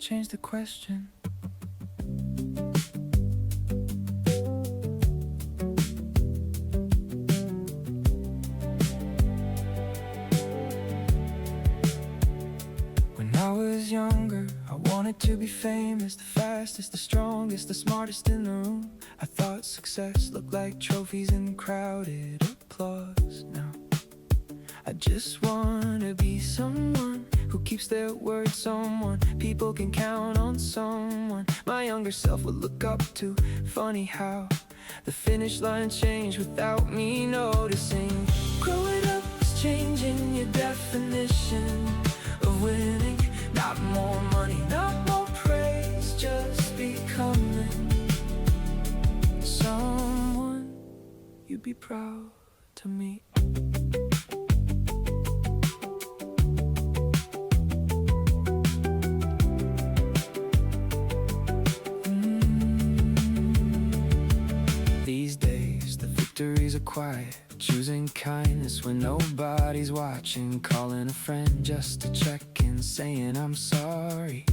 change the question. When I was younger, I wanted to be famous, the fastest, the strongest, the smartest in the room. I thought success looked like trophies and crowded applause. Now I just wanna be someone who keeps their word, someone people can count on, someone my younger self would look up to. Funny how the finish line changed without me noticing. Growing up is changing your definition of winning. Not more money, not more praise, just becoming someone you'd be proud to meet. These days the victories are quiet, choosing kindness when nobody's watching, calling a friend just to check in, saying I'm sorry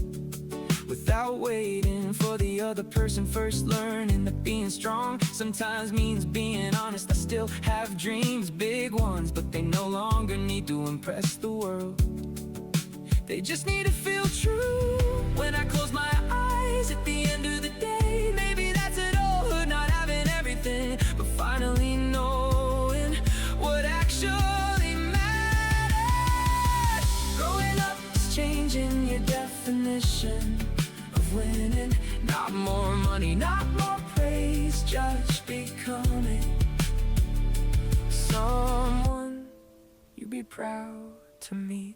without waiting for the other person first, learning that being strong sometimes means being honest. I still have dreams, big ones, but they no longer need to impress the world. They just need to feel true. When I close my eyes at the end of the day, maybe that's adulthood, not having everything, but finally knowing what actually matters. Growing up is changing your definition of winning. Not more money, not more praise, just becoming someone you'd be proud to meet.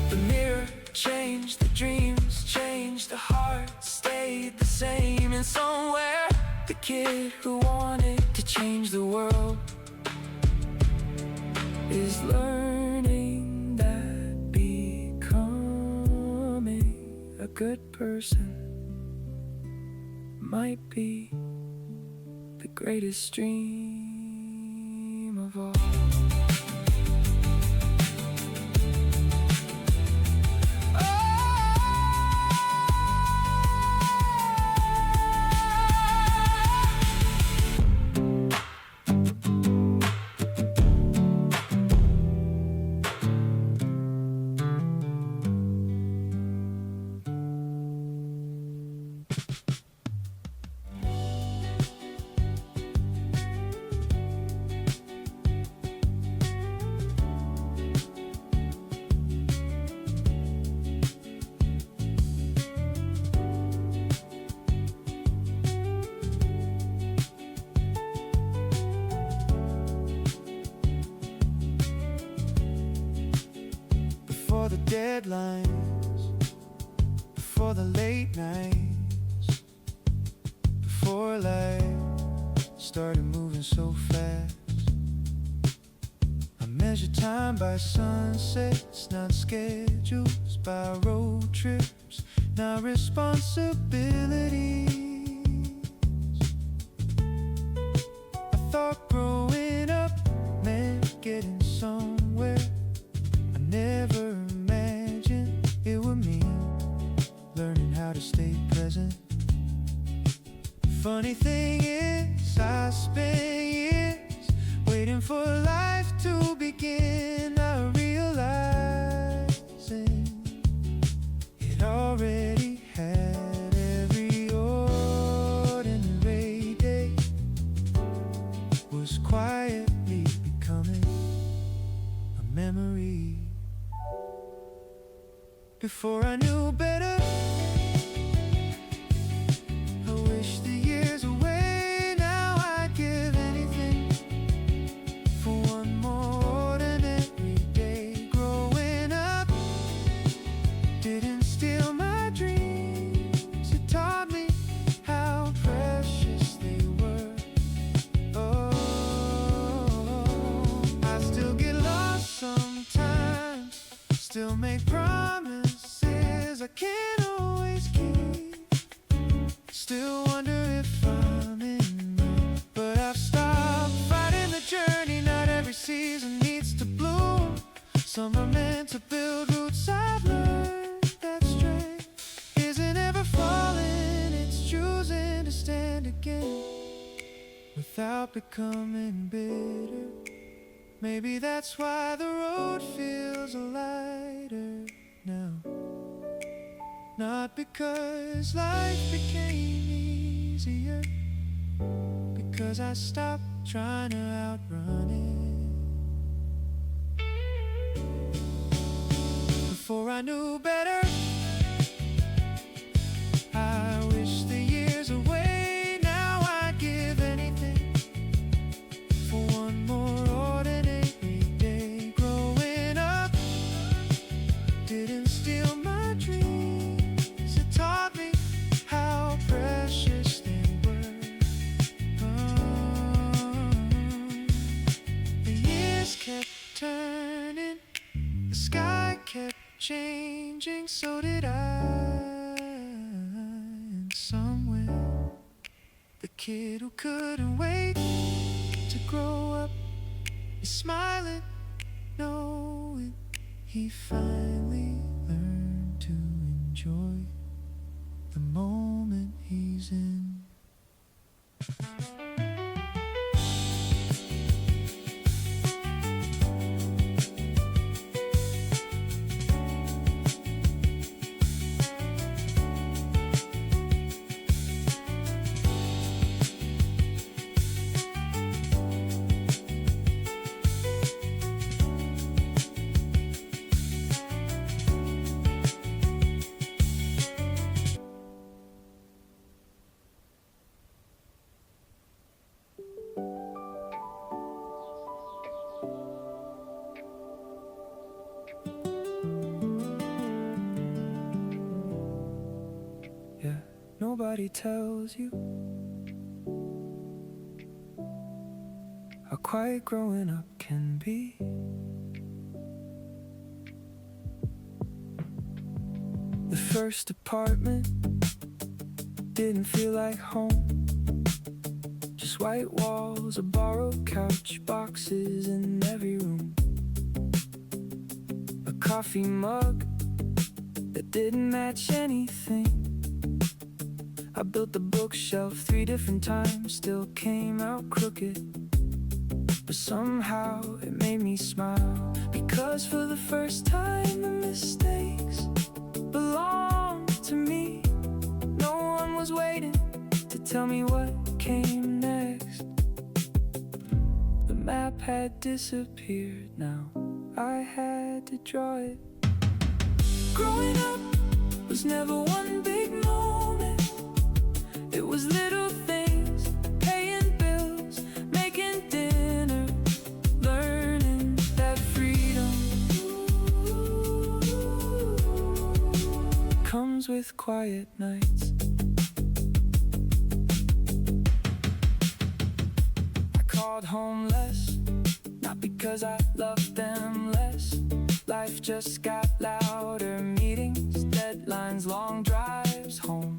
The mirror changed, the dreams changed, the heart stayed the same. And somewhere the kid who wanted to change the world is learning that becoming a good person might be the greatest dream of all. Before the deadlines, before the late nights, before life started moving so fast, I measure time by sunsets, not schedules, by road trips, not responsibilities. I thought growing up meant getting somewhere. I never imagined it would mean learning how to stay present. Funny thing is, I spent years waiting for life to begin, not realizing it already had. Every ordinary day was quietly becoming a memory. Before I knew better, I wish the years away. Now I'd give anything for one more ordinary day. Growing up didn't steal my dreams, it taught me how precious they were. Oh, I still get lost sometimes, still make promises I can't always keep. Still wonder if I'm in without becoming bitter. Maybe that's why the road feels lighter now. Not because life became easier, because I stopped trying to outrun it. Before I knew better, I wish the years away. Now I'd give anything for one more ordinary day. Growing up didn't steal my dreams, it taught me how precious they were. The years kept turning, the sky kept changing, so did I. And somewhere, the kid who couldn't wait to grow up is smiling, knowing he finally learned to enjoy the moment he's in. Yeah, nobody tells you how quiet growing up can be. The first apartment didn't feel like home. Just white walls, a borrowed couch, boxes in every room. A coffee mug that didn't match anything. I built the bookshelf 3 different times, still came out crooked. But somehow it made me smile, because for the first time the mistakes belonged to me. No one was waiting to tell me what came next. The map had disappeared, now I had to draw it. Growing up was never one big moment. It was little things, paying bills, making dinner, learning that freedom comes with quiet nights. I called home less, not because I loved them less. Life just got louder, meetings, deadlines, long drives home.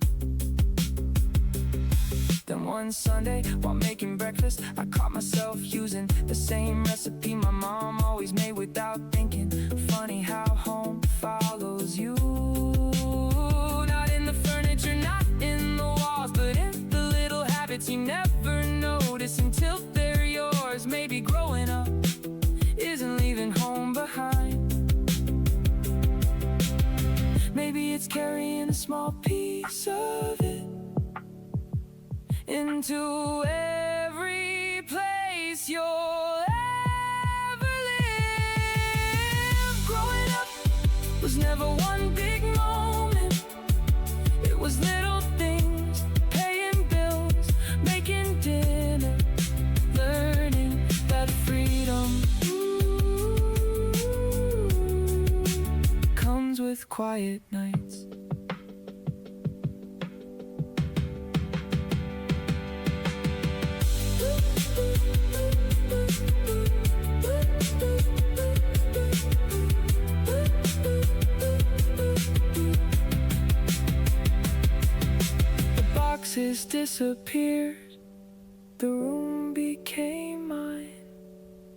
Then one Sunday, while making breakfast, I caught myself using the same recipe my mom always made without thinking. Funny how home follows you. Not in the furniture, not in the walls, but in the little habits you never notice until they're yours. Maybe growing up isn't leaving home behind. Maybe it's carrying a small piece of it into every place you'll ever live. Growing up was never one big moment. It was little things, paying bills, making dinner, learning that freedom comes with quiet nights. Boxes disappeared, the room became mine.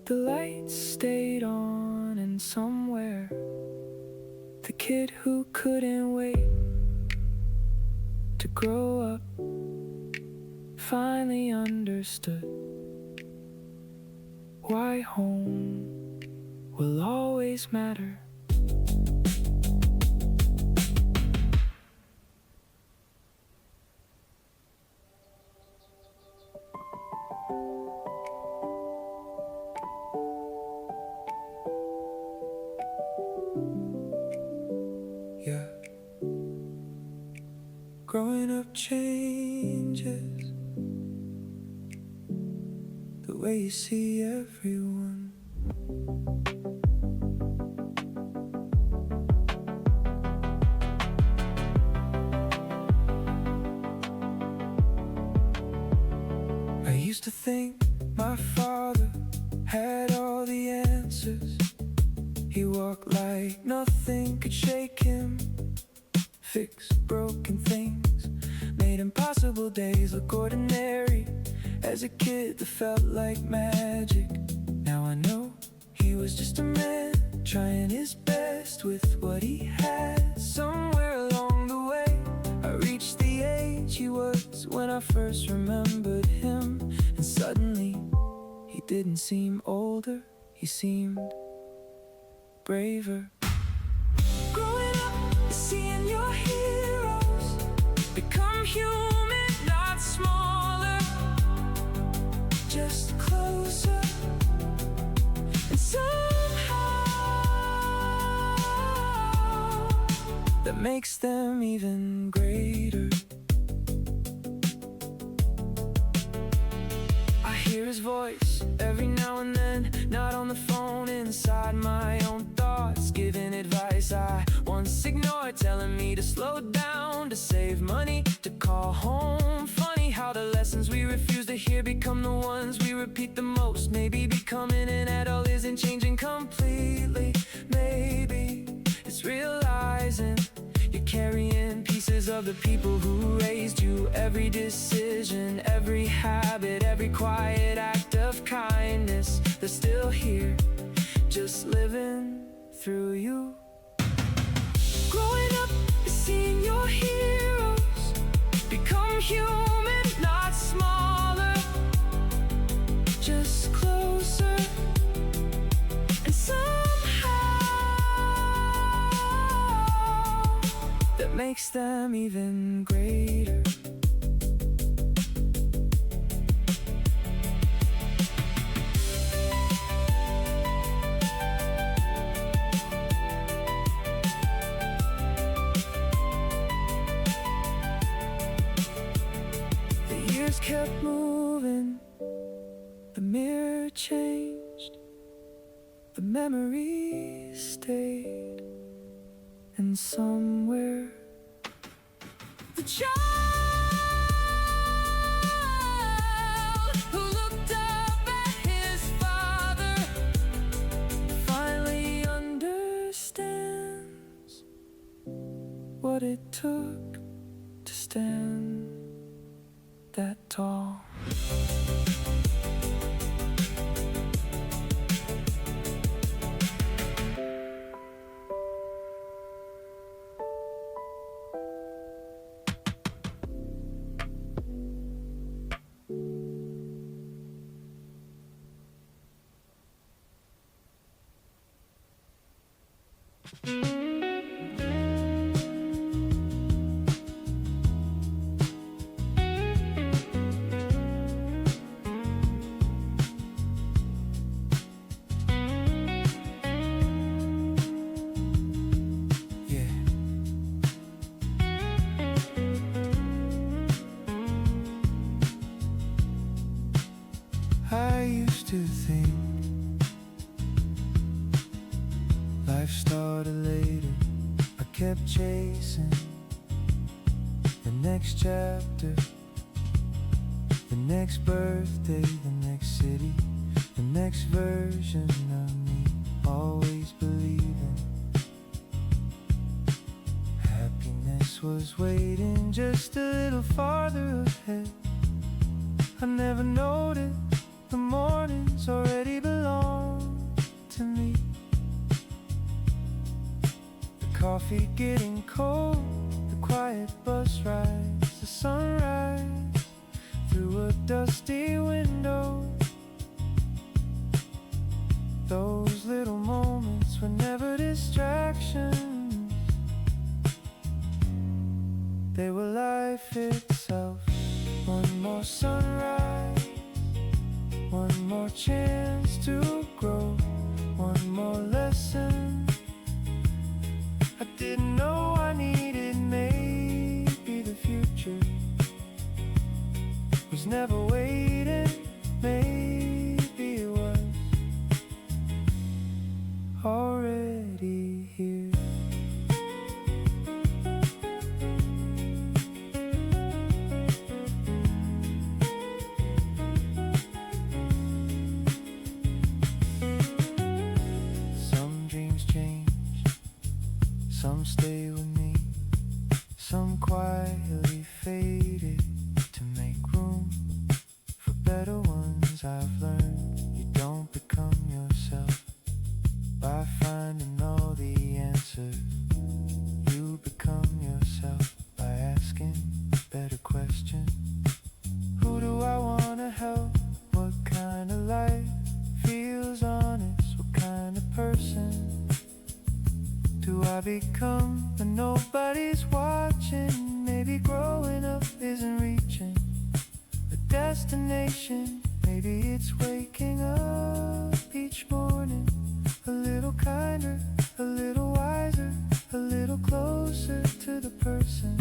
The lights stayed on, and somewhere the kid who couldn't wait to grow up finally understood why home will always matter. Yeah, growing up changes the way you see everyone. I used to think my father had all the answers. He walked like nothing could shake him, fixed broken things, made impossible days look ordinary. As a kid that felt like magic. Now I know he was just a man trying his best with what he had. Somewhere along the way I reached the age he was when I first remembered him. And suddenly he didn't seem older, he seemed braver. Growing up, seeing your heroes become human, not smaller, just closer. And somehow that makes them even greater. I hear his voice every now and then, not on the phone, inside my own thoughts, giving advice I once ignored, telling me to slow down, to save money, to call home. Funny how the lessons we refuse to hear become the ones we repeat the most. Maybe becoming an adult isn't changing completely. Maybe it's realizing you're carrying pieces of the people who raised you. Every decision, every habit, every quiet act of kindness, they're still here, just living through you. Growing up, seeing your heroes become human, not smaller, just closer. And somehow that makes them even greater. Kept moving, the mirror changed, the memories stayed, and somewhere the child who looked up at his father finally understands what it took to stand that tall. I used to think life started later. I kept chasing the next chapter, the next birthday, the next city, the next version of me. Always believing happiness was waiting just a little farther ahead. I never noticed the mornings already belong to me. The coffee getting cold, the quiet bus rides, the sunrise, through a dusty window. Those little moments were never distractions, they were life itself. One more sunrise, one more chance to grow, one more lesson I didn't know I needed. Maybe the future was never waiting, maybe it was already here. Some dreams change, some stay with me, some quietly faded to make room for better ones. I've learned you don't become yourself by finding all the answers. You become yourself by asking better questions. Who do I want to help? What kind of life feels honest? What kind of person do I become when nobody's watching? Maybe growing up isn't reaching a destination. Maybe it's waking up each morning a little kinder, a little wiser, a little closer to the person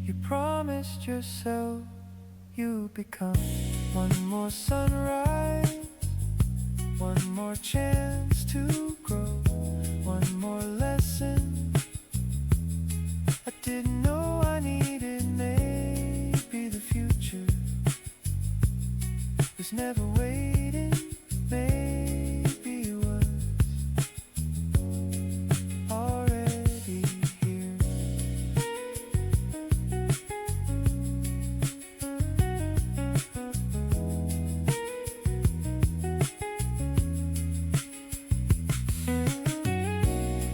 you promised yourself you'd become. One more sunrise, one more chance to grow, one more lesson I didn't know I needed. Maybe the future was never waiting, maybe it was already here.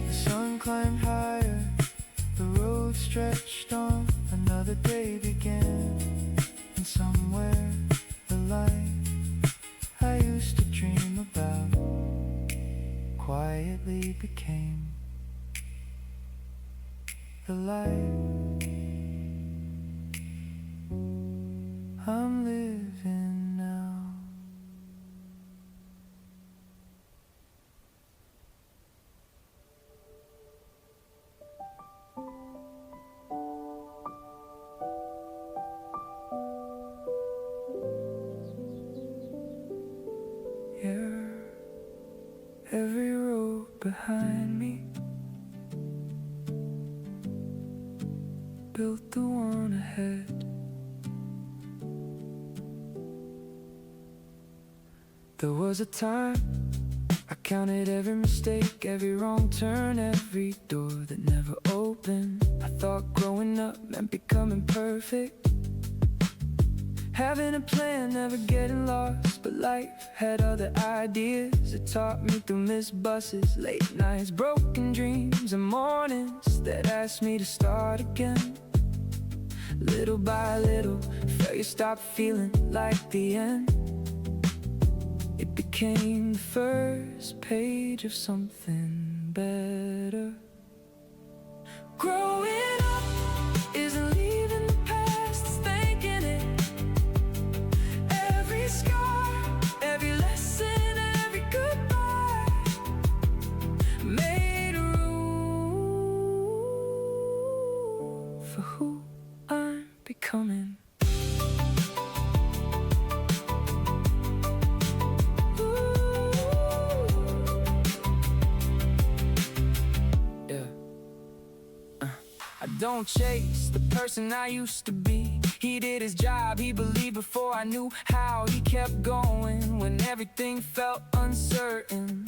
The sun climbed higher, the road stretched on, another day began, and somewhere the light I used to dream about quietly became the life I'm living now. Yeah, every road behind me built the one ahead. There was a time I counted every mistake, every wrong turn, every door that never opened. I thought growing up meant becoming perfect, having a plan, never getting lost. But life had other ideas. It taught me through missed buses, late nights, broken dreams, and mornings that asked me to start again. Little by little, failure stopped feeling like the end. It became the first page of something better. Growing up isn't leaving the past, it's thanking it. Every scar, every lesson, every goodbye made room for who I'm becoming. I don't chase the person I used to be. He did his job, he believed before I knew how. He kept going when everything felt uncertain.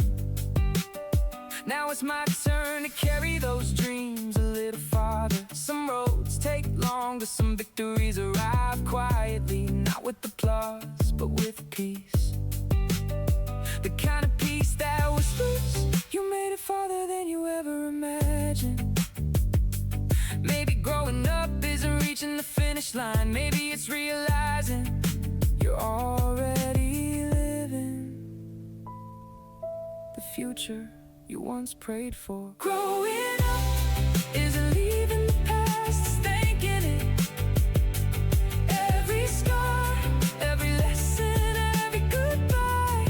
Now it's my turn to carry those dreams a little farther. Some roads take longer, some victories arrive quietly, not with applause, but with peace. The kind of peace that was loose. You made it farther than you ever imagined. Maybe growing up isn't reaching the finish finish line. Maybe it's realizing you're already living the future you once prayed for. Growing up isn't leaving the past, it's thanking it. Every scar, every lesson, every goodbye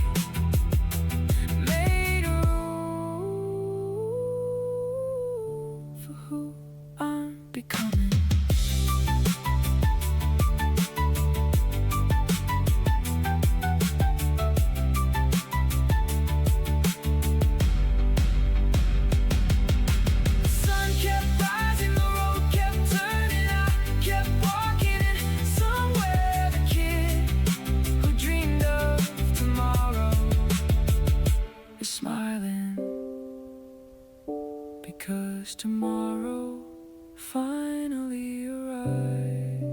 made room for who I'm becoming. Because tomorrow finally arrives.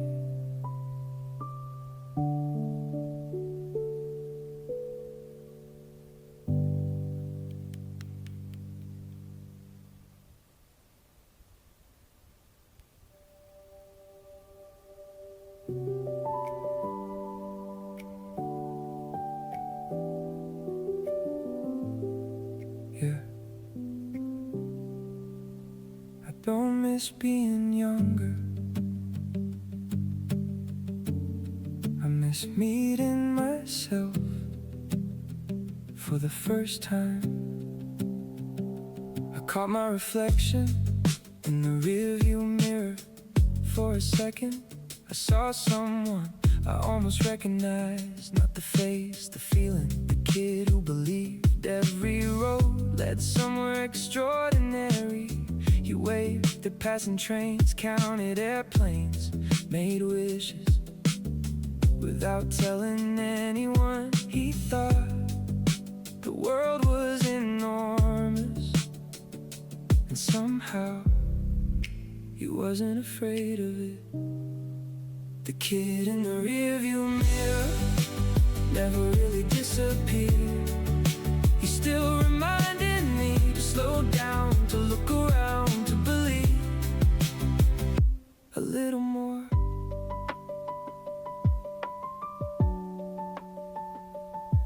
Yeah. Don't miss being younger. I miss meeting myself for the first time. I caught my reflection in the rearview mirror. For a second, I saw someone I almost recognized. Not the face, the feeling, the kid who believed every road led somewhere extraordinary. He waved at passing trains, counted airplanes, made wishes without telling anyone. He thought the world was enormous, and somehow he wasn't afraid of it. The kid in the rearview mirror never really disappeared. He still reminded me to slow down, to look around, to believe a little more.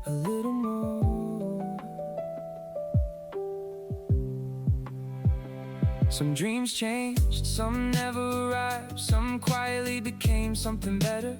A little more. Some dreams changed, some never arrived, some quietly became something better.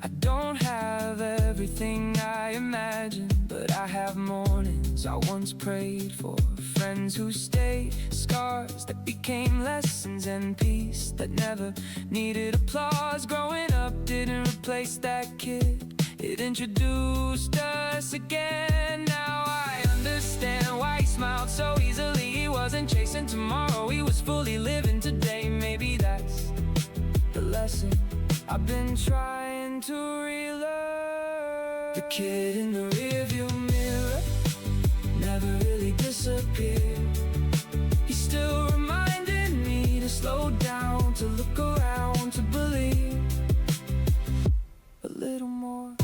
I don't have everything I imagined, but I have mornings I once prayed for, friends who stayed, scars that became lessons, and peace that never needed applause. Growing up didn't replace that kid, it introduced us again. Now I understand why he smiled so easily. He wasn't chasing tomorrow, he was fully living today. Maybe that's the lesson I've been trying to relearn. The kid in the rearview mirror never really disappeared. He still reminded me to slow down, to look around, to believe a little more.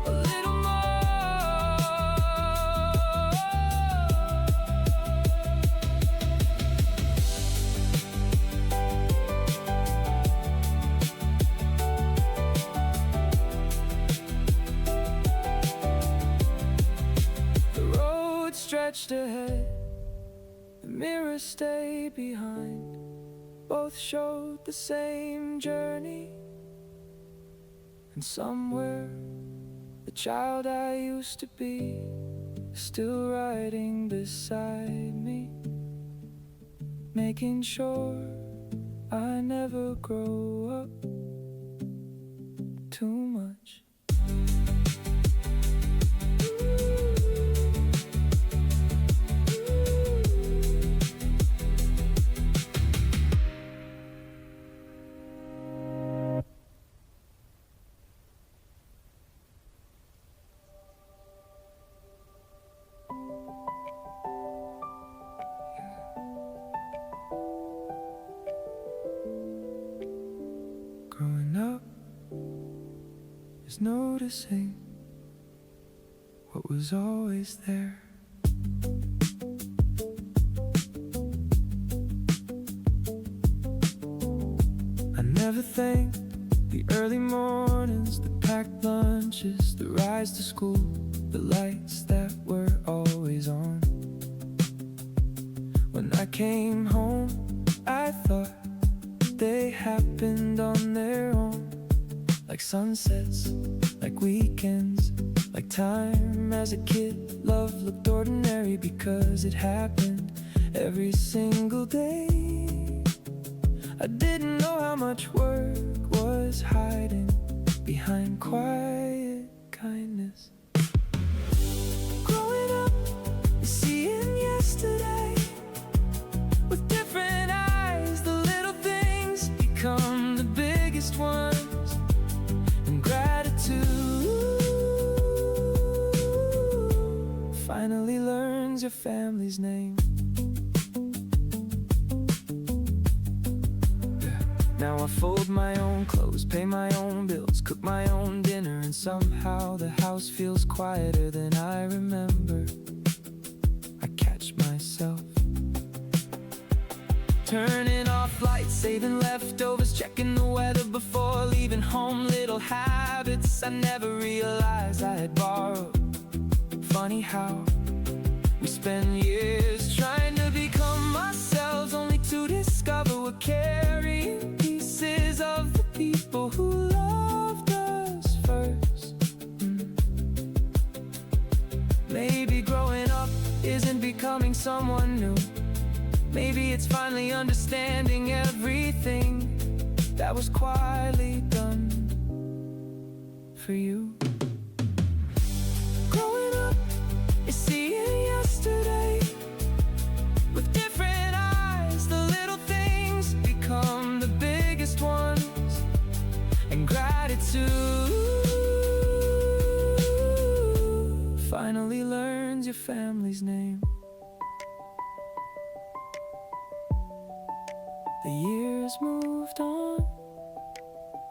A little more. The road stretched ahead, the mirror stayed behind. Both showed the same journey, and somewhere the child I used to be is still riding beside me, making sure I never grow up too much. Growing up is noticing what was always there. never thank the early mornings, the packed lunches, the rides to school, the lights that were always on. When I came home, I thought they happened on their own. Like sunsets, like weekends, like time as a kid. Love looked ordinary because it happened every single day. I didn't know how much work was hiding behind quiet kindness. Growing up is seeing yesterday with different eyes. The little things become the biggest ones, and gratitude finally learns your family's name. Now I fold my own clothes, pay my own bills, cook my own dinner, and somehow the house feels quieter than I remember. I catch myself turning off lights, saving leftovers, checking the weather before leaving home. Little habits I never realized I had borrowed. Funny how we spend years trying to become ourselves, only to discover we're carrying pieces of the people who loved us first. Maybe growing up isn't becoming someone new. Maybe it's finally understanding everything that was quietly done for you. Growing up is seeing yesterday with different eyes. The little things become the biggest ones, and gratitude finally learns your family's name. The years moved on,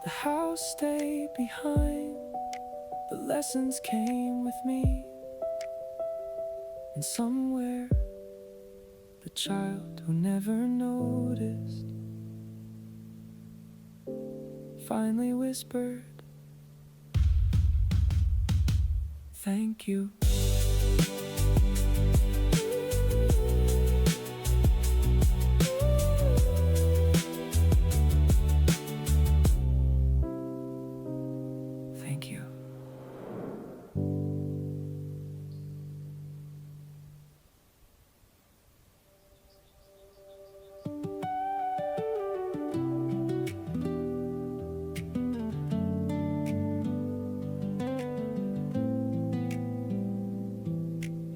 the house stayed behind, the lessons came with me, and somewhere the child who never noticed finally whispered, "Thank you." Thank you.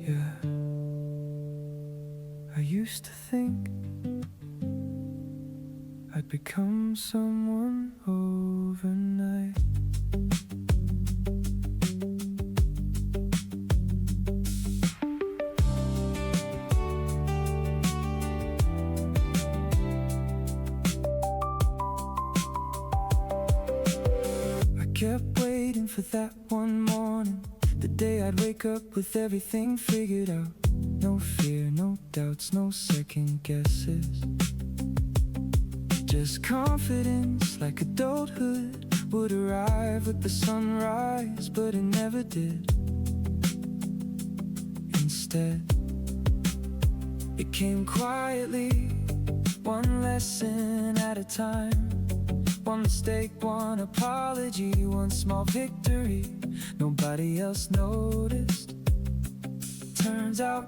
Yeah, I used to think I'd become someone overnight. I kept waiting for that one morning, the day I'd wake up with everything figured out. No fear, no doubts, no second guesses, just confidence, like adulthood would arrive with the sunrise, but it never did. Instead, it came quietly, one lesson at a time. One mistake, one apology, one small victory nobody else noticed. Turns out,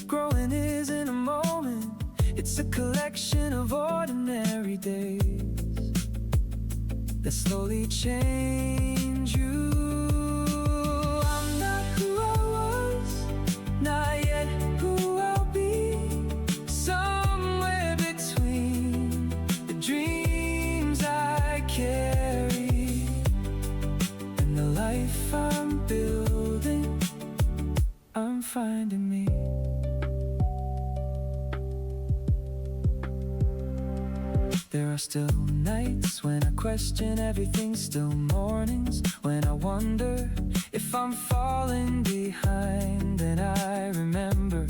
growing isn't a moment, it's a collection of ordinary days that slowly change you. I'm not who I was, not yet who I'll be. Somewhere between the dreams I carry and the life I'm building, I'm finding me. There are still nights when I question everything, still mornings when I wonder if I'm falling behind. And I remember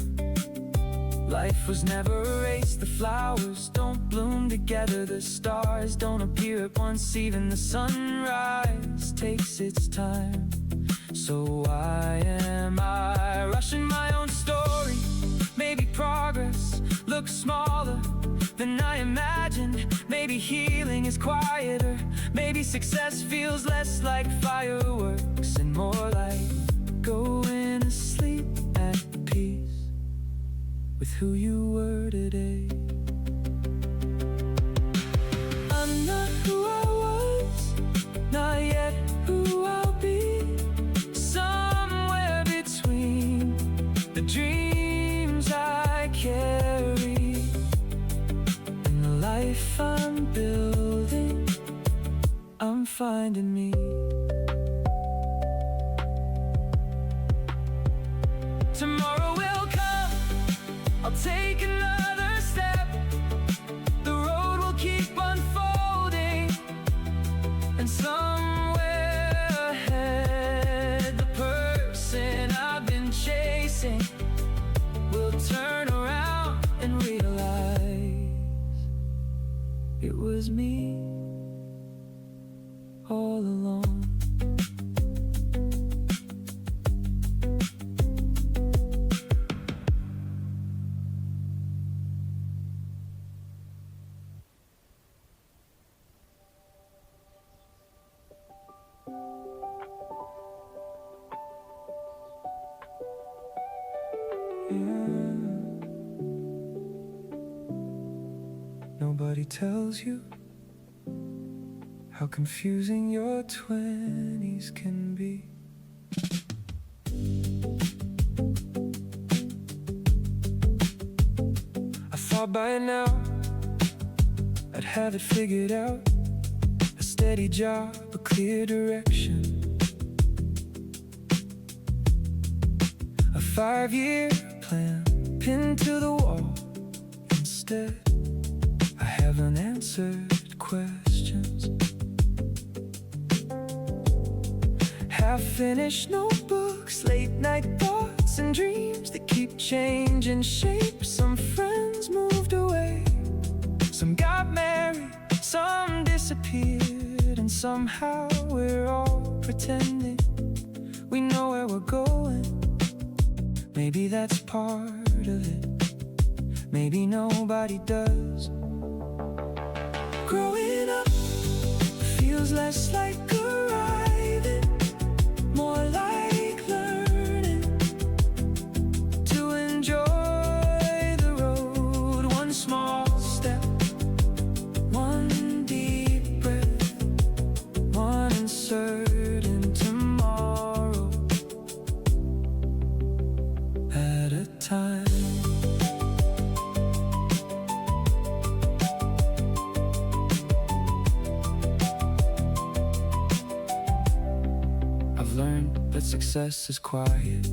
Life was never a race, the flowers don't bloom together, the stars don't appear at once, even the sunrise takes its time. So why am I rushing my own story? Maybe progress looks smaller than I imagined. Maybe healing is quieter. Maybe success feels less like fireworks and more like going to sleep at peace with who you were today. I'm not who I was, not yet who I'll be. Somewhere between the dreams I carry and the life I'm building, I'm finding me. Tomorrow will come, I'll take another step. The road will keep unfolding, and somewhere ahead, the person I've been chasing will turn around and realize it was me all along. Nobody tells you how confusing your 20s can be. I thought by now I'd have it figured out, a steady job, a clear direction, a 5-year plan pinned to the wall. Instead, I haven't answered questions. Half-finished notebooks, late-night thoughts and dreams that keep changing shape. Some friends moved away, some got married, some disappeared, and somehow we're all pretending we know where we're going. Maybe that's part of it, maybe nobody does. Growing up feels less like arriving, more like learning to enjoy the road. One small step, one deep breath, one uncertain tomorrow at a time. Learned that success is quiet.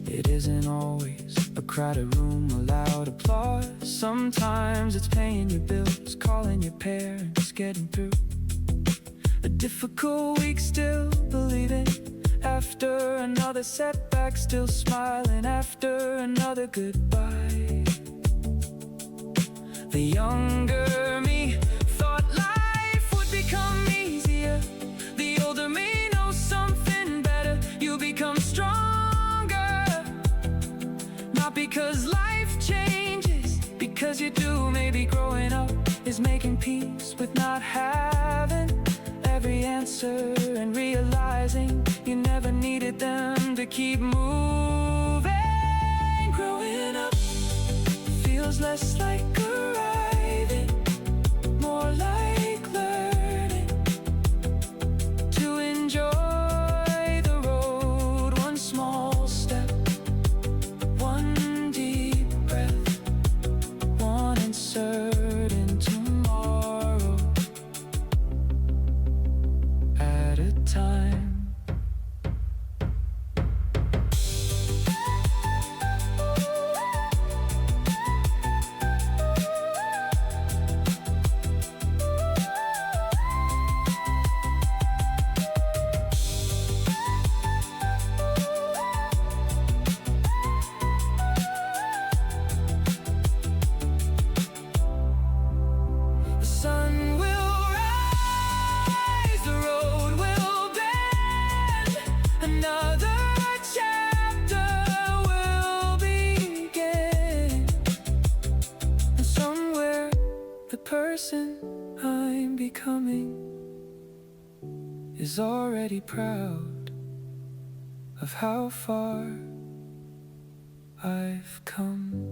It isn't always a crowded room, a loud applause. Sometimes it's paying your bills, calling your parents, getting through a difficult week, still believing. After another setback, still smiling. After another goodbye, the younger me thought life would become easier. The older me knows something better. You become stronger, not because life changes, because you do. Maybe growing up is making peace with not having every answer, and realizing you never needed them to keep moving. Growing up feels less like arriving, more like learning to enjoy the road. One small step, one deep breath, one uncertain tomorrow at a time. is already proud of how far I've come.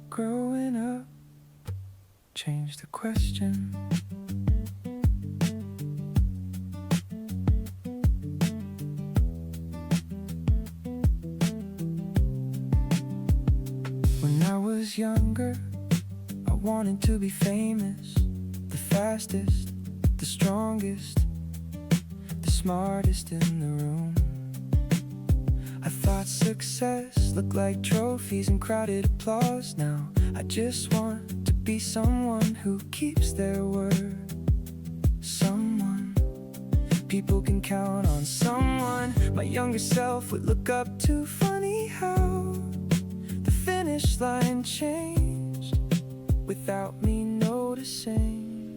Growing up changed the question. When I was younger, I wanted to be famous, the fastest, the strongest, the smartest in the room. I thought success looked like trophies and crowded applause. Now I just want to be someone who keeps their word. Someone people can count on. Someone my younger self would look up to. Funny how the finish line changed without me noticing.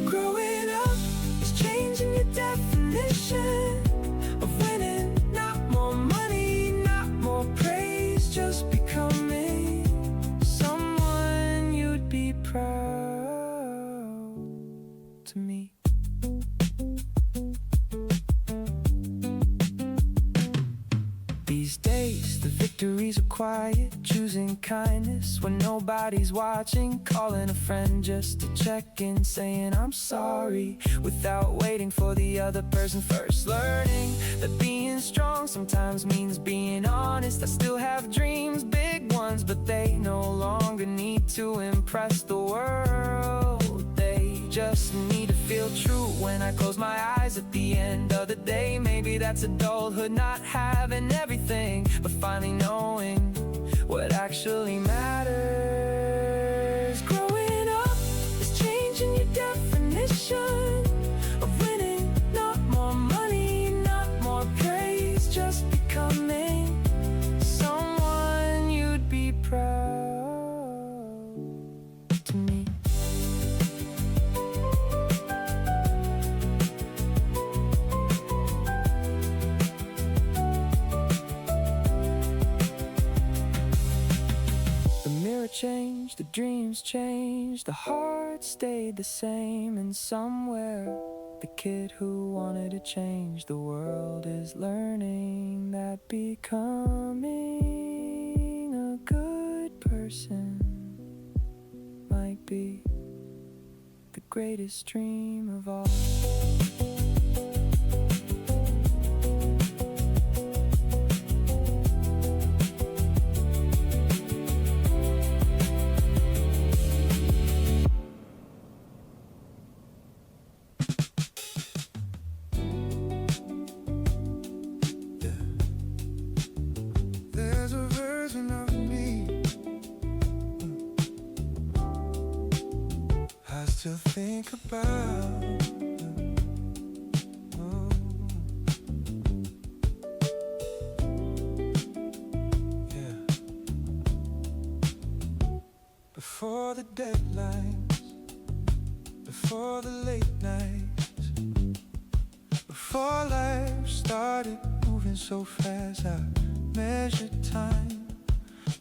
Growing up is changing your definition of winning. Not more money, not more praise, just becoming someone you'd be proud to meet. These days the victories are quiet, choosing kindness when nobody's watching, calling a friend just to check in, saying I'm sorry without waiting for the other person first. Learning that being strong sometimes means being honest. I still have dreams, big ones, but they no longer need to impress the world. They just need to feel true when I close my eyes at the end of the day. Maybe that's adulthood, not having everything, but finally knowing what actually matters. Growing up is changing your definition of winning. Not more money, not more praise, just becoming someone you'd be proud to meet. Changed, the dreams changed, the heart stayed the same. And somewhere, the kid who wanted to change the world is learning that becoming a good person might be the greatest dream of all. To think about, oh. Yeah. Before the deadlines, before the late nights, before life started moving so fast, I measured time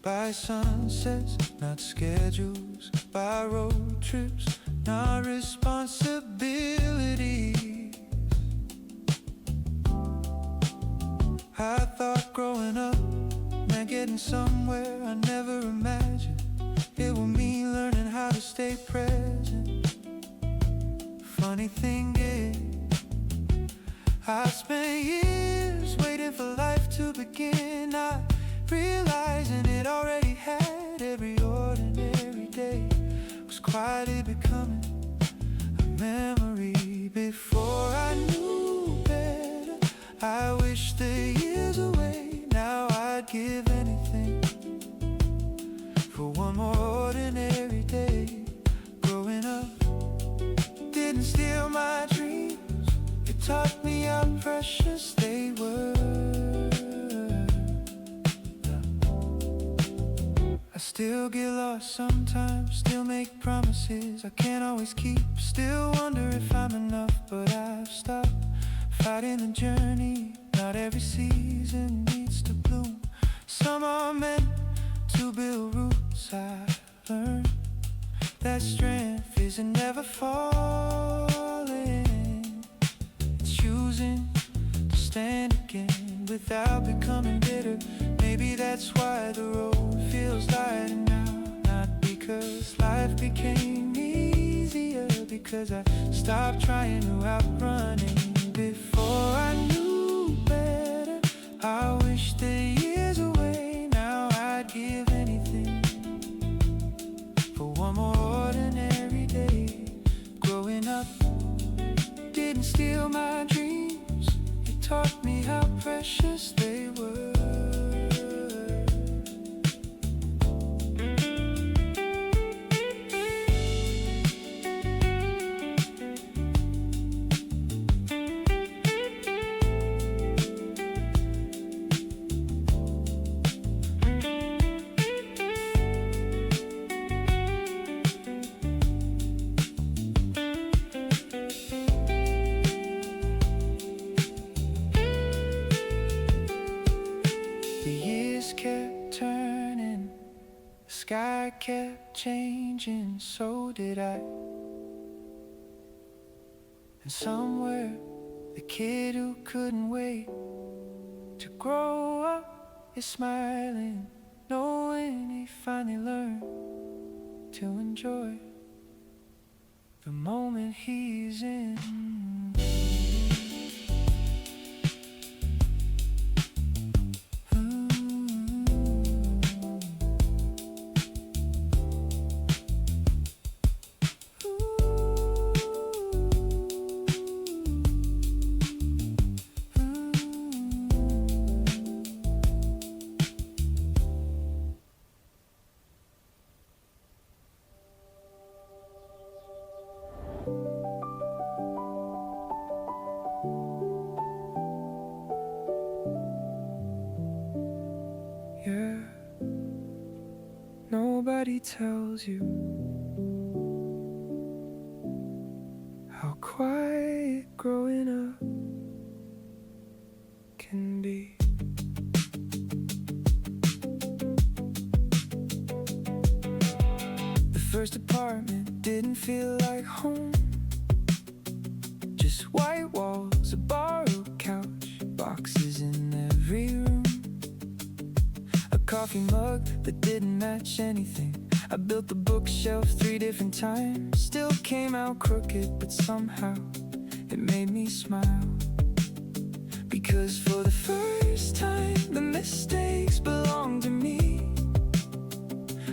by sunsets, not schedules, by road trips, not responsibilities. I thought growing up meant getting somewhere I never imagined. It would mean learning how to stay present. Funny thing is, I spent years waiting for life to begin, not realizing it already had. Every ordinary day was quietly becoming a memory. Before I knew better, I wish the years away. Now I'd give anything for one more ordinary day. Growing up didn't steal my dreams, it taught me how precious they were. I still Still get lost sometimes, still make promises I can't always keep. Still wonder if I'm enough, but I've stopped fighting the journey. Not every season needs to bloom. Some are meant to build roots. I've learned that strength isn't never falling. It's choosing to stand again without becoming bitter. Maybe that's why the road feels lighter now. Not because life became easier, because I stopped trying to outrun it. Before I knew better, I wish the years away. Now I'd give anything for one more ordinary day. Growing up didn't steal my dreams. It taught me how precious they were. Kept turning, the sky kept changing, so did I. And somewhere, the kid who couldn't wait to grow up is smiling, knowing he finally learned to enjoy the moment he's in. Yeah, nobody tells you how quiet growing up can be. The first apartment didn't feel like home. Just white walls, a borrowed couch, boxes in every room. A coffee mug that didn't match anything. I built the bookshelf 3 different times. Still came out crooked, but somehow it made me smile. Because for the first time, the mistakes belonged to me.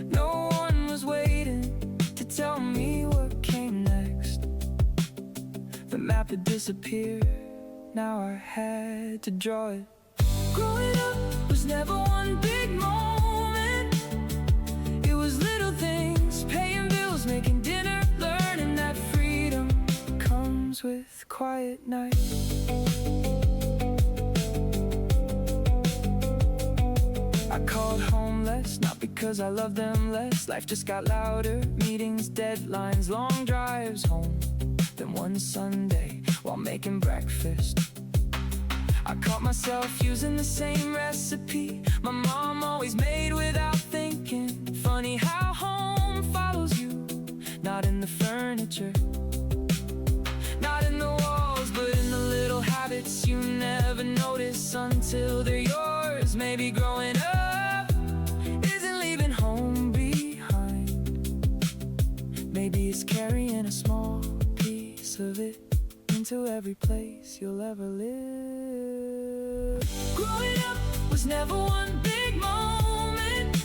No one was waiting to tell me what came next. The map had disappeared, now I had to draw it. Growing up was never one big moment. It was little things, paying bills, making dinner, learning that freedom comes with quiet nights. I called home less, not because I loved them less. Life just got louder, meetings, deadlines, long drives home. Then one Sunday, while making breakfast, I caught myself using the same recipe my mom always made without thinking. Funny how home follows you, not in the furniture, not in the walls, but in the little habits you never notice until they're yours. Maybe growing up isn't leaving home behind. Maybe it's carrying a small piece of it into every place you'll ever live. Growing up was never one big moment.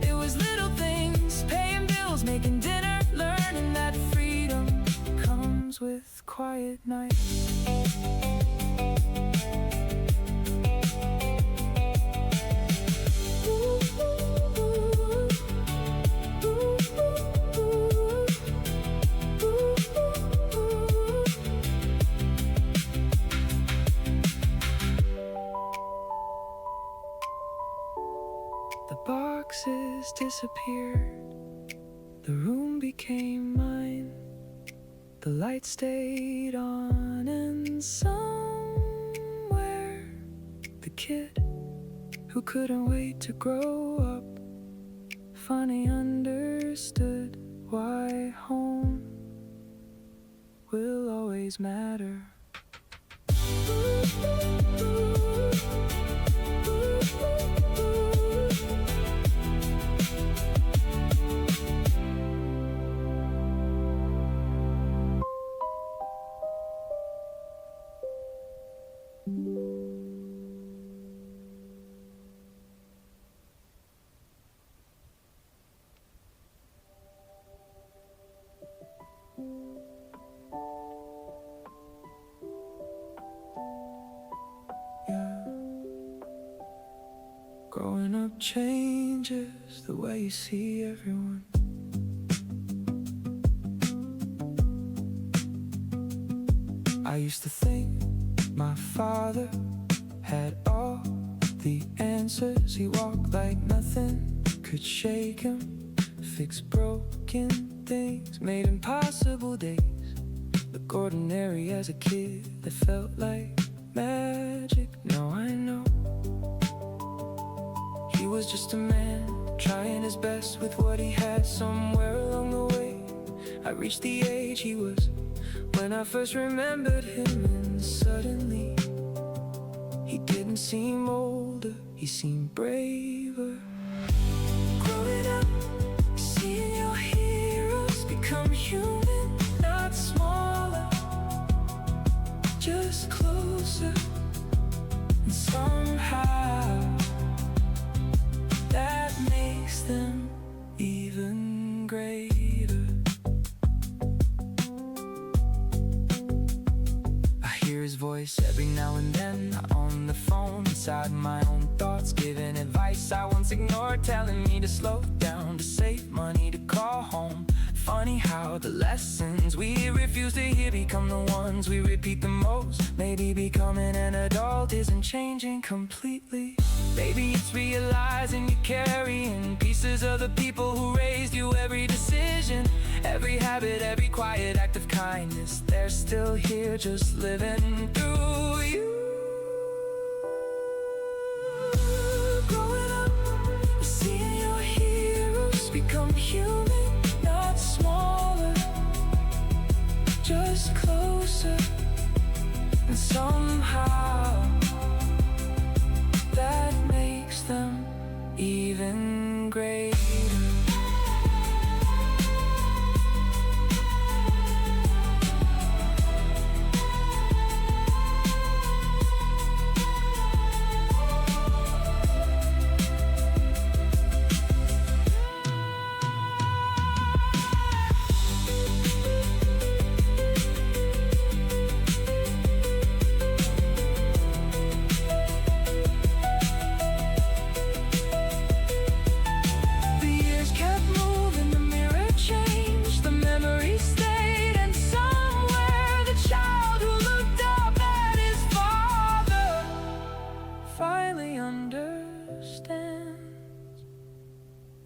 It was little things, paying bills, making dinner, learning that freedom comes with quiet nights. The boxes disappeared. The room became mine. The light stayed on, and somewhere the kid who couldn't wait to grow up finally understood why home will always matter. Growing up changes the way you see everyone. I used to think my father had all the answers. He walked like nothing could shake him, fixed broken things, made impossible days look ordinary. As a kid, that felt like magic. Now I know he was just a man trying his best with what he had. Somewhere along the way, I reached the age he was when I first remembered him, and suddenly he didn't seem older, he seemed braver. Growing up, seeing your heroes become human, not smaller, just closer, and somehow that makes them even greater. I hear his voice every now and then on the phone, inside my own thoughts, giving advice I once ignored, telling me to slow down, to save money, to call home. Funny how the lessons we refuse to hear become the ones we repeat the most. Maybe becoming an adult isn't changing completely. Maybe it's realizing you're carrying pieces of the people who raised you. Every decision, every habit, every quiet act of kindness, they're still here just living through you. Growing up, seeing your heroes become human, not smaller, just closer, and somehow that makes them even greater. Finally understands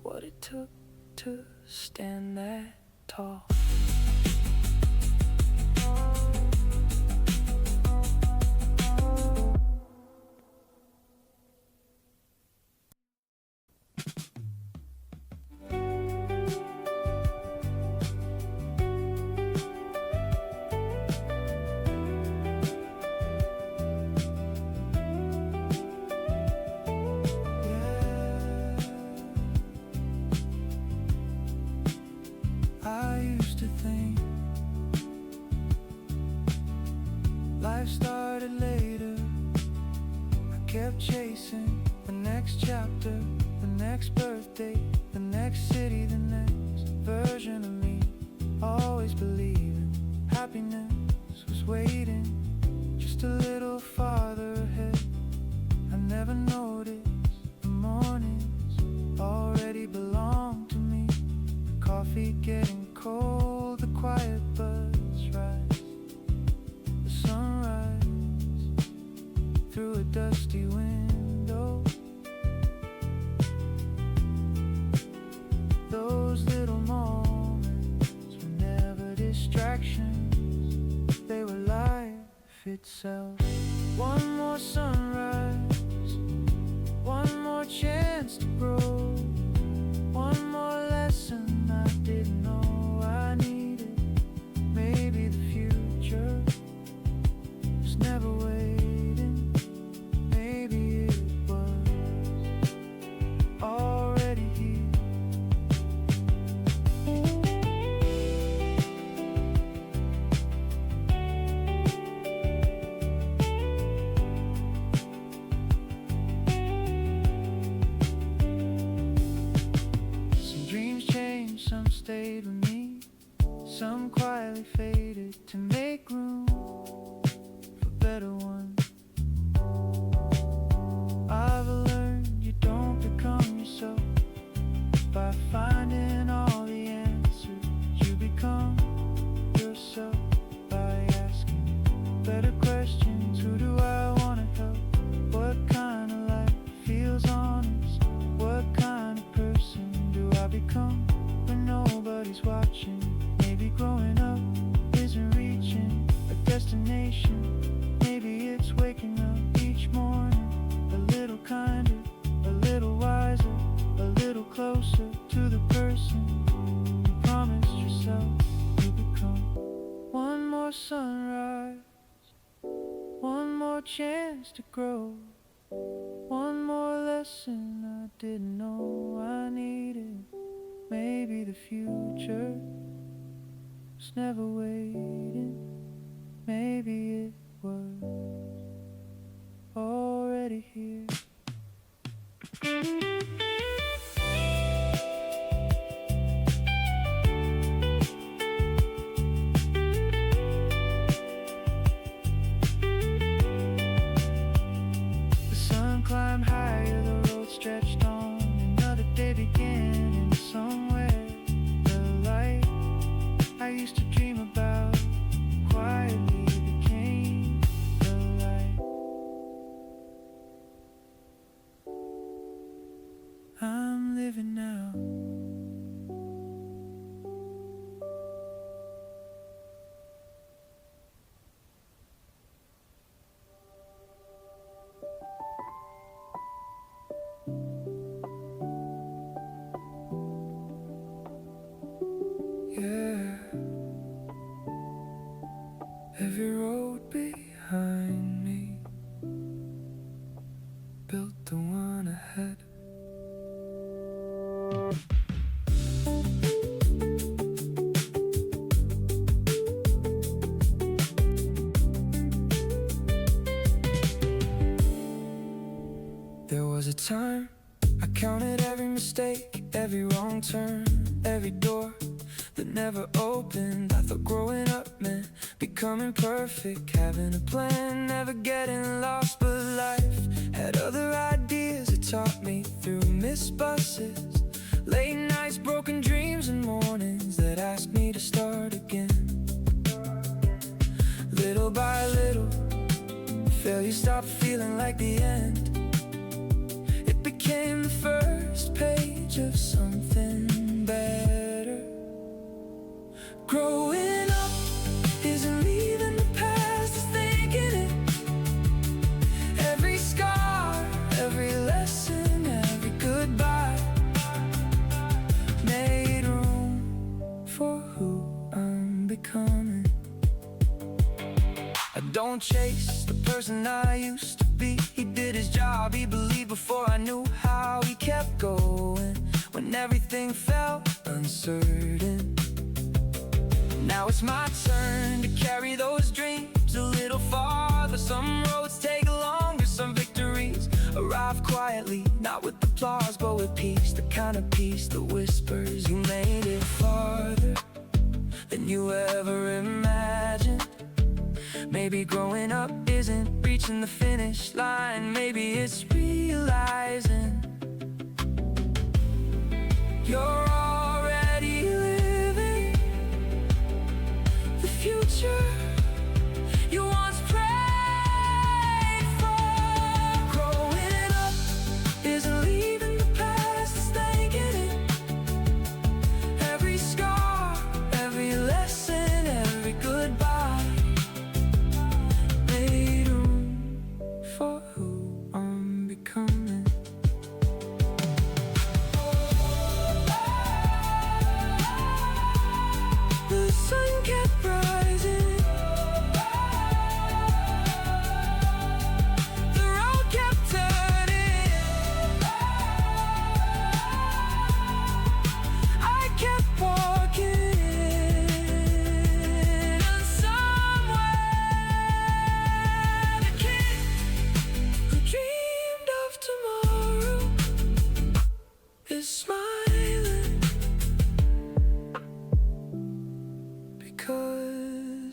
what it took to stand that tall. Life started later. I kept chasing the next chapter, the next birthday, the next city, the next version of me. Always believing happiness was waiting just a little farther ahead. I never noticed the mornings already belonged to me. The coffee getting cold, the quiet birds rise, the sunrise through a dusty window. itself. One more sunrise, one more chance to grow, one more lesson I didn't know I needed. Maybe the future was never waiting. Maybe it was already here. Some dreams changed, some stayed with me, some quietly faded to make room for better ones. I've learned you don't become yourself by finding all the answers. You become yourself by asking better questions. Who do I want to help? What kind of life feels honest? What kind of person do I become when nobody's watching? Maybe growing up isn't reaching a destination. Maybe it's waking up each morning a little kinder, a little wiser, a little closer to the person you promised yourself to become. One more sunrise, one more chance to grow, one more lesson I didn't know I needed. Maybe the future was never waiting. Maybe it was already here. The sun climbed higher, the road stretched on. Another day began somewhere. The light I used to dream about quietly became the light I'm living now. Yeah, every road behind me built the one ahead. There was a time I counted every mistake, every wrong turn, every door that never opened. I thought growing up meant becoming perfect, having a plan, never getting lost. But life had other ideas. It taught me through missed buses, late nights, broken dreams, and mornings that asked me to start again. Little by little, failure stopped feeling like the end. It became the first page of something better. Growing up isn't leaving the past, it's thinking it. Every scar, every lesson, every goodbye made room for who I'm becoming. I don't chase the person I used to be. He did his job, he believed before I knew how. He kept going when everything felt uncertain. Now it's my turn to carry those dreams a little farther. Some roads take longer, some victories arrive quietly, not with applause but with peace. The kind of peace that whispers you made it farther than you ever imagined. Maybe growing up isn't reaching the finish line. Maybe it's realizing you're already living the future you once prayed for. Growing up isn't leaving the past, it's thanking it. Every scar, every lesson, every goodbye made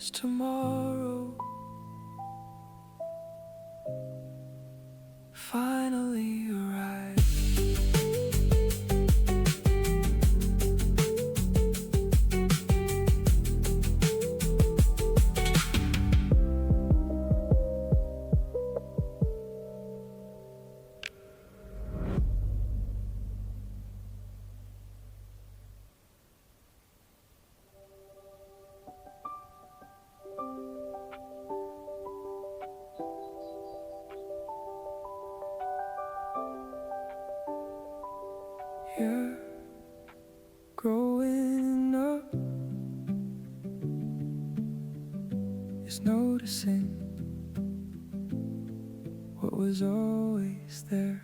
as tomorrow finally arrives. You're growing up, is noticing what was always there.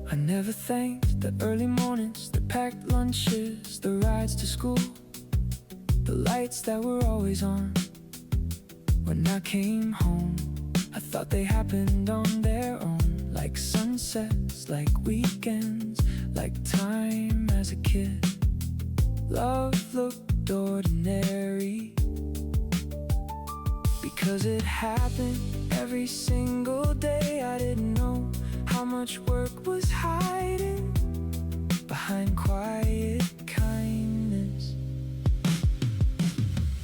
I never thanked the early mornings, the packed lunches, the rides to school, the lights that were always on. When I came home, I thought they happened on their own, like sunsets, like weekends, like time as a kid. Love looked ordinary because it happened every single day. I didn't know how much work was hiding behind quiet kindness.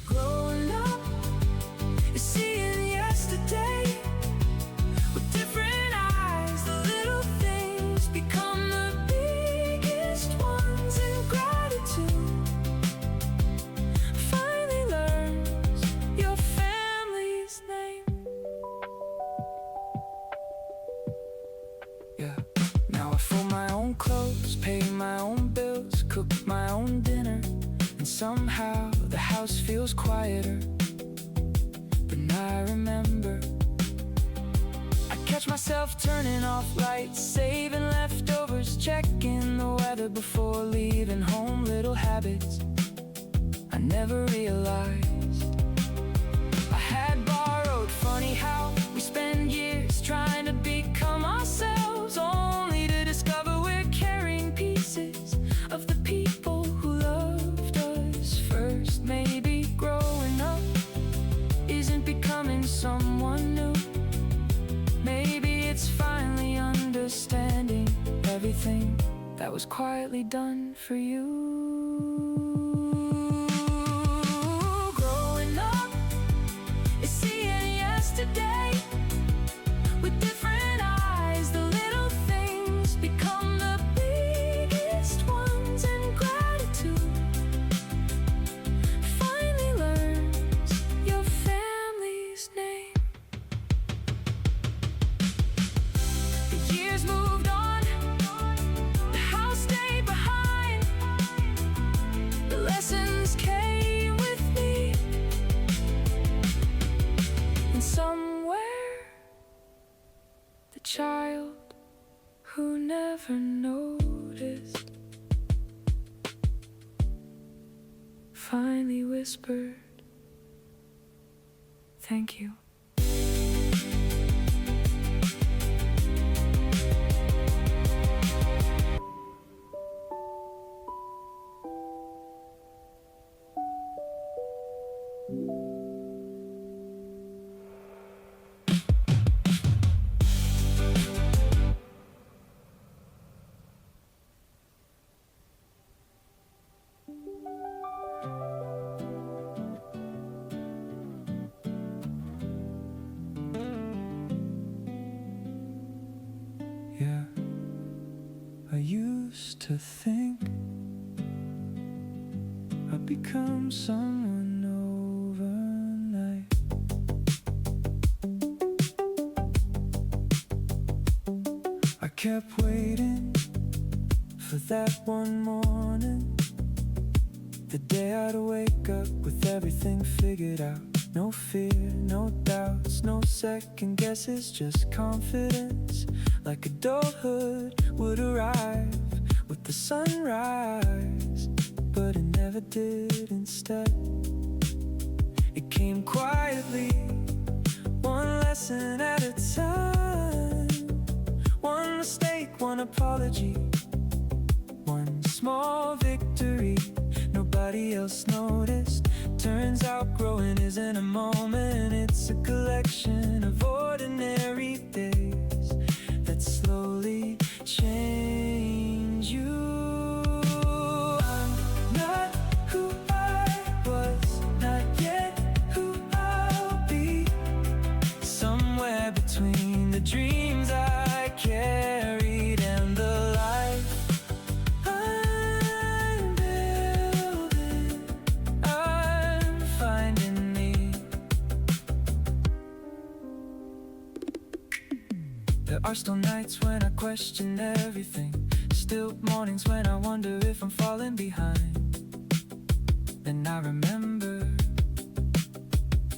Growing up is seeing yesterday with different eyes. The little things become the biggest ones, and gratitude finally learns your family's name. Yeah. Now I fold my own clothes, pay my own bills, cook my own dinner, and somehow the house feels quieter. But now I remember, I catch myself turning off lights, saving leftovers, checking the weather before leaving home. Little habits I never realized I had borrowed. Funny how we spend years trying to become ourselves, only to discover we're carrying pieces of the people who loved us first. Maybe growing up isn't becoming someone new. Maybe it's finally understanding everything that was quietly done for you. Growing up is seeing yesterday with different eyes. The little things become the biggest ones, and gratitude finally learns your family's name. The years moved on, the house stayed behind. The lessons came with me, and somewhere the child who never noticed finally whispered, "Thank you." Yeah, I used to think I'd become someone overnight. I kept waiting for that one morning, the day I'd wake up with everything figured out. No fear, no doubts, no second guesses, just confidence. Like adulthood would arrive with the sunrise, but it never did. Instead, it came quietly, lesson at a time. One mistake, one apology, one small victory nobody else noticed. Turns out growing isn't a moment, it's a collection of ordinary days that slowly change you. I'm not who I was, not yet who I'll be. Somewhere between the dreams I carried and the life I'm building, I'm finding me. There are still nights when I question everything, still mornings when I wonder if I'm falling behind. And I remember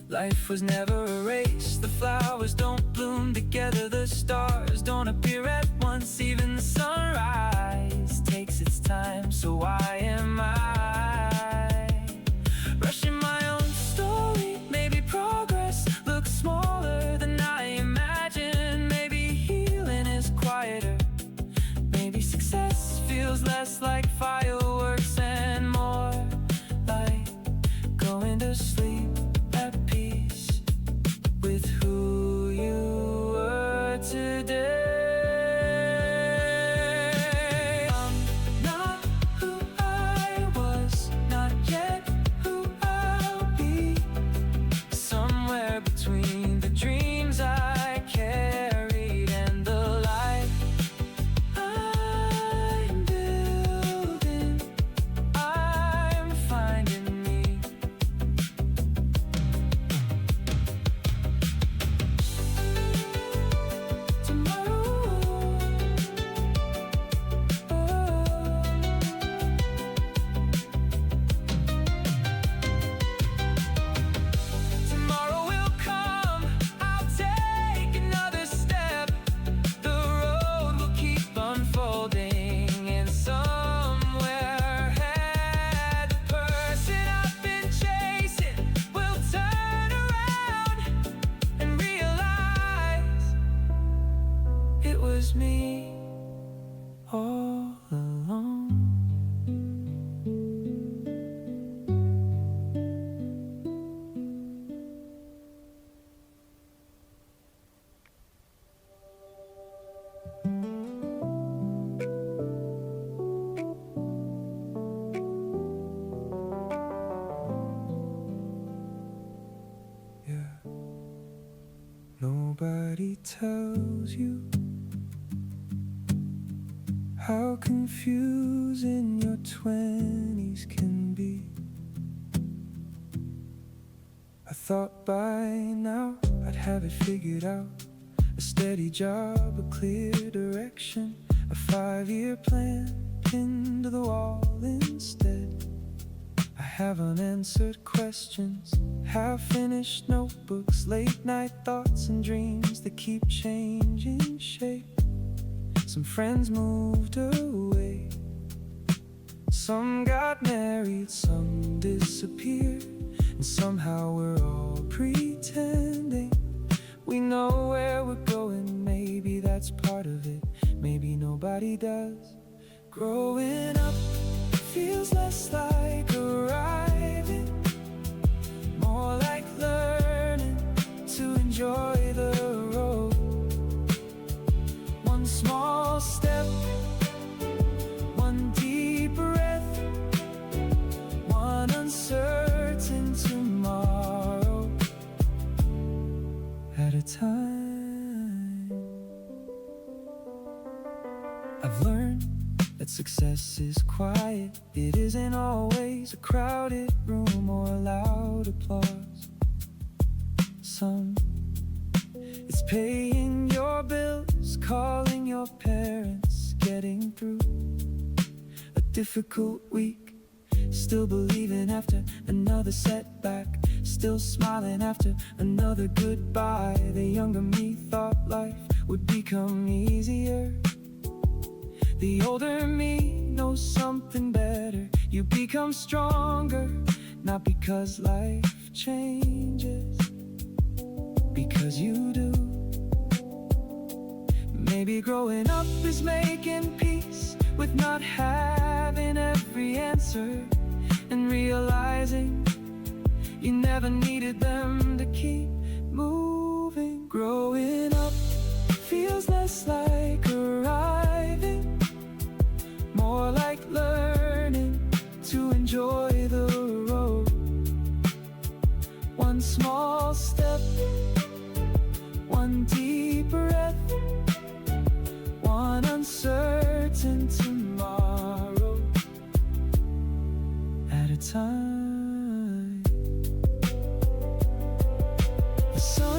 life was never a race. The flowers don't bloom together, the stars don't appear at once. Even the sunrise takes its time, so why am I rushing my own story? Maybe progress looks smaller than I imagined. Maybe healing is quieter. Maybe success feels less like fireworks and more like going to sleep at peace with who you were today. I'm not who I was, not yet who I'll be. Somewhere between the dreams I carried and the life I'm building, I'm finding me. Tomorrow will come, I'll take another step. The road will keep unfolding, and somewhere ahead, the person I've been chasing will turn around and realize it was me all along. Yeah. Nobody tells you how confusing your 20s can be. I thought by now I'd have it figured out. A steady job, a clear direction, a 5-year plan pinned to the wall instead. I have unanswered questions, half-finished notebooks, late-night thoughts and dreams that keep changing shape. Some friends moved away, some got married, some disappeared, and somehow we're all pretending we know where we're going. Maybe that's part of it, maybe nobody does. Growing up feels less like arriving, more like learning to enjoy the road. One small step, one deep breath, one uncertain tomorrow at a time. I've learned that success is quiet. It isn't always a crowded room or loud applause. Some it's paying your bills, calling your parents, getting through a difficult week, still believing after another setback, still smiling after another goodbye. The younger me thought life would become easier. The older me knows something better. You become stronger, not because life changes, because 'cause you do. Maybe growing up is making peace with not having every answer, and realizing you never needed them to keep moving. Growing up feels less like arriving, more like learning to enjoy the road. One small step, one deep breath, one uncertain tomorrow at a time. The sun